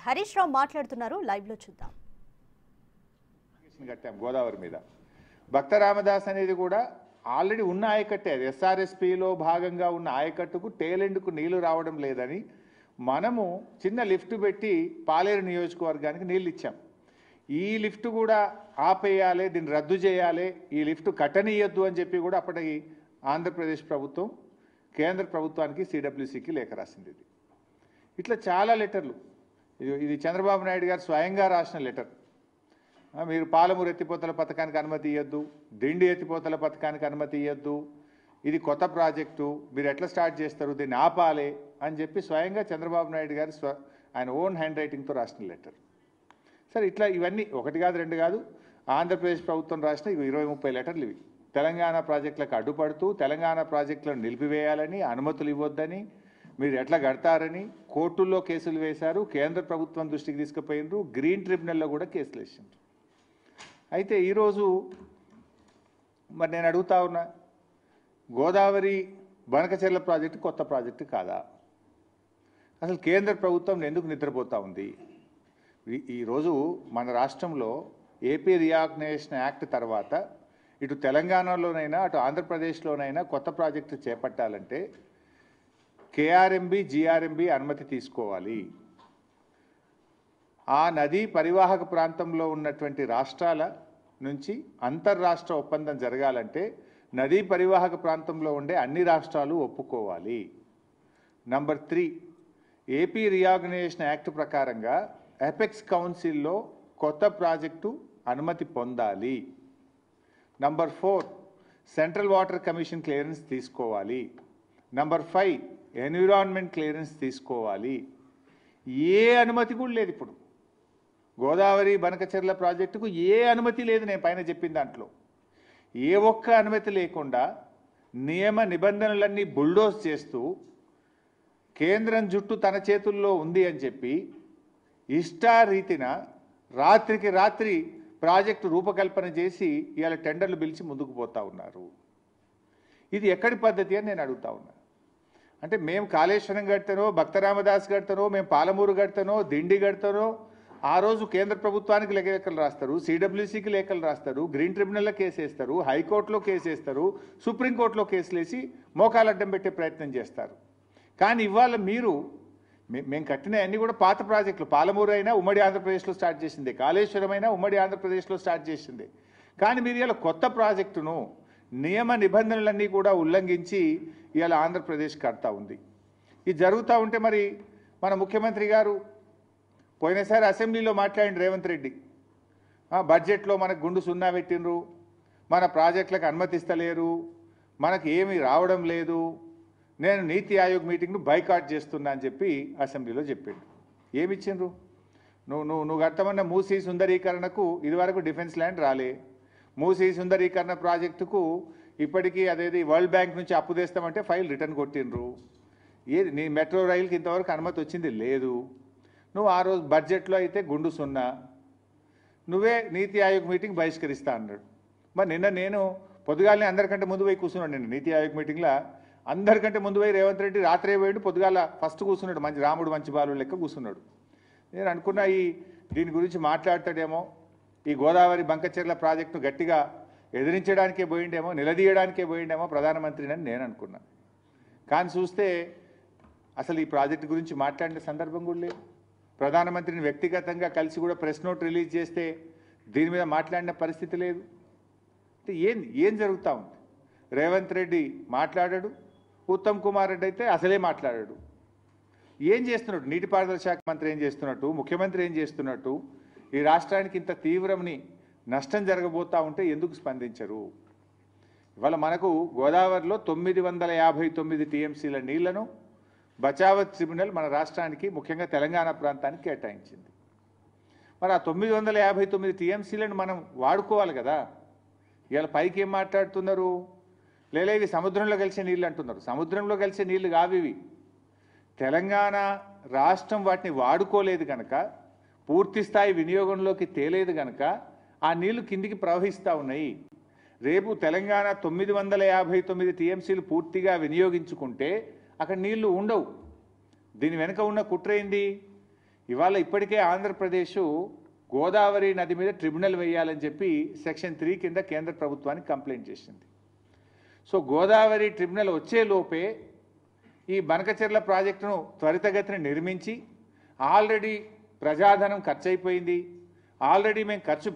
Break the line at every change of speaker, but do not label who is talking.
హరీష్ రావు మాట్లాడుతున్నారు, లైవ్ లో చూద్దాం.
కట్టాం గోదావరి మీద. భక్త రామదాస్ అనేది కూడా ఆల్రెడీ ఉన్న ఆయకట్టే, అది ఎస్ఆర్ఎస్పిలో భాగంగా ఉన్న ఆయకట్టుకు టేలెండ్కు నీళ్లు రావడం లేదని మనము చిన్న లిఫ్ట్ పెట్టి పాలేరు నియోజకవర్గానికి నీళ్ళు ఇచ్చాం. ఈ లిఫ్ట్ కూడా ఆపేయాలి, దీన్ని రద్దు చేయాలి, ఈ లిఫ్ట్ కట్టనీయొద్దు అని చెప్పి కూడా అప్పటి ఆంధ్రప్రదేశ్ ప్రభుత్వం కేంద్ర ప్రభుత్వానికి సిడబ్ల్యూసికి లేఖ రాసింది. ఇట్లా చాలా లెటర్లు. ఇది చంద్రబాబు నాయుడు గారు స్వయంగా రాసిన లెటర్. మీరు పాలమూరు ఎత్తిపోతల పథకానికి అనుమతి ఇవ్వద్దు, దిండి ఎత్తిపోతల పథకానికి అనుమతి ఇవ్వద్దు, ఇది కొత్త ప్రాజెక్టు, మీరు ఎట్లా స్టార్ట్ చేస్తారు, దీన్ని ఆపాలి అని చెప్పి స్వయంగా చంద్రబాబు నాయుడు గారు ఆయన ఓన్ హ్యాండ్ రైటింగ్తో రాసిన లెటర్. సరే, ఇట్లా ఇవన్నీ ఒకటి కాదు రెండు కాదు, ఆంధ్రప్రదేశ్ ప్రభుత్వం రాసిన 20-30 లెటర్లు ఇవి. తెలంగాణ ప్రాజెక్టులకు అడ్డుపడుతూ తెలంగాణ ప్రాజెక్టులను నిలిపివేయాలని, అనుమతులు ఇవ్వొద్దని, మీరు ఎట్లా కడతారని కోర్టుల్లో కేసులు వేశారు, కేంద్ర ప్రభుత్వం దృష్టికి తీసుకుపోయినారు, గ్రీన్ ట్రిబ్యునల్లో కూడా కేసులు వేసిండ్రు. అయితే ఈరోజు మరి నేను అడుగుతా ఉన్నా, గోదావరి బనకచెర్ల ప్రాజెక్టు కొత్త ప్రాజెక్టు కాదా? అసలు కేంద్ర ప్రభుత్వం ఎందుకు నిద్రపోతూ ఉంది? ఈరోజు మన రాష్ట్రంలో ఏపీ రీఆర్గనైజేషన్ యాక్ట్ తర్వాత ఇటు తెలంగాణలోనైనా అటు ఆంధ్రప్రదేశ్లోనైనా కొత్త ప్రాజెక్టు చేపట్టాలంటే కేఆర్ఎంబి జిఆర్ఎంబి అనుమతి తీసుకోవాలి. ఆ నదీ పరివాహక ప్రాంతంలో ఉన్నటువంటి రాష్ట్రాల నుంచి అంతర్రాష్ట్ర ఒప్పందం జరగాలంటే నదీ పరివాహక ప్రాంతంలో ఉండే అన్ని రాష్ట్రాలు ఒప్పుకోవాలి. నంబర్ 3, ఏపీ రీఆర్గనైజేషన్ యాక్ట్ ప్రకారంగా ఎపెక్స్ కౌన్సిల్లో కొత్త ప్రాజెక్టు అనుమతి పొందాలి. Number 4, central water commission clearance తీసుకోవాలి. నంబర్ 5, ఎన్విరాన్మెంట్ క్లియరెన్స్ తీసుకోవాలి. ఏ అనుమతి కూడా లేదు. ఇప్పుడు గోదావరి బనకచెర్ల ప్రాజెక్టుకు ఏ అనుమతి లేదు. నేను పైన చెప్పిన దాంట్లో ఏ ఒక్క అనుమతి లేకుండా నియమ నిబంధనలన్నీ బుల్డోజ్ చేస్తూ కేంద్రం జుట్టు తన చేతుల్లో ఉంది అని చెప్పి ఇష్టారీతిన రాత్రికి రాత్రి ప్రాజెక్టు రూపకల్పన చేసి ఇవాళ టెండర్లు పిలిచి ముందుకు పోతా ఉన్నారు. ఇది ఎక్కడి పద్ధతి అని నేను అడుగుతా ఉన్నా. అంటే మేము కాళేశ్వరం కడతానో, భక్త రామదాస్ కడతానో, మేము పాలమూరు కడతానో, దిండి కడతానో, ఆ రోజు కేంద్ర ప్రభుత్వానికి లేఖలు రాస్తారు, సిడబ్ల్యూసికి లేఖలు రాస్తారు, గ్రీన్ ట్రిబ్యునల్లో కేసు వేస్తారు, హైకోర్టులో కేసు వేస్తారు, సుప్రీంకోర్టులో కేసులు వేసి మోకాలు అడ్డం పెట్టే ప్రయత్నం చేస్తారు. కానీ ఇవాళ మీరు మేము కట్టిన అన్నీ కూడా పాత ప్రాజెక్టులు. పాలమూరు అయినా ఉమ్మడి ఆంధ్రప్రదేశ్లో స్టార్ట్ చేసింది, కాళేశ్వరం అయినా ఉమ్మడి ఆంధ్రప్రదేశ్లో స్టార్ట్ చేసింది. కానీ మీరు ఇలా కొత్త ప్రాజెక్టును నియమ నిబంధనలన్నీ కూడా ఉల్లంఘించి ఇవాళ ఆంధ్రప్రదేశ్ కడతా ఉంది. ఇది జరుగుతూ ఉంటే మరి మన ముఖ్యమంత్రి గారు పోయినసారి అసెంబ్లీలో మాట్లాడిన రేవంత్ రెడ్డి, బడ్జెట్లో మనకు గుండు సున్నా పెట్టినరు, మన ప్రాజెక్టులకు అనుమతిస్తలేరు, మనకు ఏమీ రావడం లేదు, నేను నీతి ఆయోగ్ మీటింగ్ను బైకాట్ చేస్తున్నా అని చెప్పి అసెంబ్లీలో చెప్పాడు. ఏమిచ్చిండ్రు? నువ్వు కట్టమన్న మూసీ సుందరీకరణకు ఇదివరకు డిఫెన్స్ ల్యాండ్ రాలే. మూసీ సుందరీకరణ ప్రాజెక్టుకు ఇప్పటికీ అదేది వరల్డ్ బ్యాంక్ నుంచి అప్పు తెస్తామంటే ఫైల్ రిటర్న్ కొట్టిండ్రు. ఏది నీ మెట్రో రైలుకి ఇంతవరకు అనుమతి వచ్చింది లేదు. నువ్వు ఆ రోజు బడ్జెట్లో అయితే గుండు సున్నా, నువ్వే నీతి ఆయోగ్ మీటింగ్ బహిష్కరిస్తా అన్నాడు. మరి నిన్న నేను పొద్దుగాలనే అందరికంటే ముందు పోయి కూర్చున్నాడు. నిన్న నీతి ఆయోగ్ మీటింగ్లో అందరికంటే ముందు పోయి రేవంత్ రెడ్డి రాత్రే పోయాడు, పొద్దుగాల ఫస్ట్ కూర్చున్నాడు, మంచి రాముడు మంచి బాలు లెక్క కూర్చున్నాడు. నేను అనుకున్నా దీని గురించి మాట్లాడతాడేమో, ఈ గోదావరి బంకచెర్ల ప్రాజెక్టును గట్టిగా ఎదిరించడానికే పోయిండేమో, నిలదీయడానికే పోయిండేమో ప్రధానమంత్రిని అని నేను అనుకున్నా. కానీ చూస్తే అసలు ఈ ప్రాజెక్టు గురించి మాట్లాడిన సందర్భం కూడా లేదు. ప్రధానమంత్రిని వ్యక్తిగతంగా కలిసి కూడా ప్రెస్ నోట్ రిలీజ్ చేస్తే దీని మీద మాట్లాడిన పరిస్థితి లేదు. అంటే ఏం జరుగుతూ ఉంది? రేవంత్ రెడ్డి మాట్లాడాడు, ఉత్తమ్ కుమార్ రెడ్డి అయితే అసలే మాట్లాడాడు. ఏం చేస్తున్నట్టు? నీటిపారుదల శాఖ మంత్రి ఏం చేస్తున్నట్టు, ముఖ్యమంత్రి ఏం చేస్తున్నట్టు, ఈ రాష్ట్రానికి ఇంత తీవ్రమని నష్టం జరగబోతూ ఉంటే ఎందుకు స్పందించరు? ఇవాళ మనకు గోదావరిలో 959 టీఎంసీల నీళ్లను బచావత్ ట్రిబ్యునల్ మన రాష్ట్రానికి ముఖ్యంగా తెలంగాణ ప్రాంతానికి కేటాయించింది. మరి ఆ 959 టీఎంసీలను మనం వాడుకోవాలి కదా. ఇవాళ పైకి ఏం మాట్లాడుతున్నారు? లేదా ఇవి సముద్రంలో కలిసే నీళ్ళు అంటున్నారు. సముద్రంలో కలిసే నీళ్లు కావు ఇవి. తెలంగాణ రాష్ట్రం వాటిని వాడుకోలేదు కనుక, పూర్తి స్థాయి వినియోగంలోకి తేలేదు కనుక ఆ నీళ్లు కిందికి ప్రవహిస్తూ ఉన్నాయి. రేపు తెలంగాణ 959 టీఎంసీలు పూర్తిగా వినియోగించుకుంటే అక్కడ నీళ్లు ఉండవు. దీని వెనుక ఉన్న కుట్ర ఏంది? ఇవాళ ఇప్పటికే ఆంధ్రప్రదేశ్ గోదావరి నది మీద ట్రిబ్యునల్ వేయాలని చెప్పి సెక్షన్ 3 కింద కేంద్ర ప్రభుత్వానికి కంప్లైంట్ చేసింది. సో గోదావరి ట్రిబ్యునల్ వచ్చే లోపే ఈ బనకచెర్ల ప్రాజెక్టును త్వరితగతిన నిర్మించి, ఆల్రెడీ ప్రజాధనం ఖర్చు అయిపోయింది, ఆల్రెడీ మేము ఖర్చు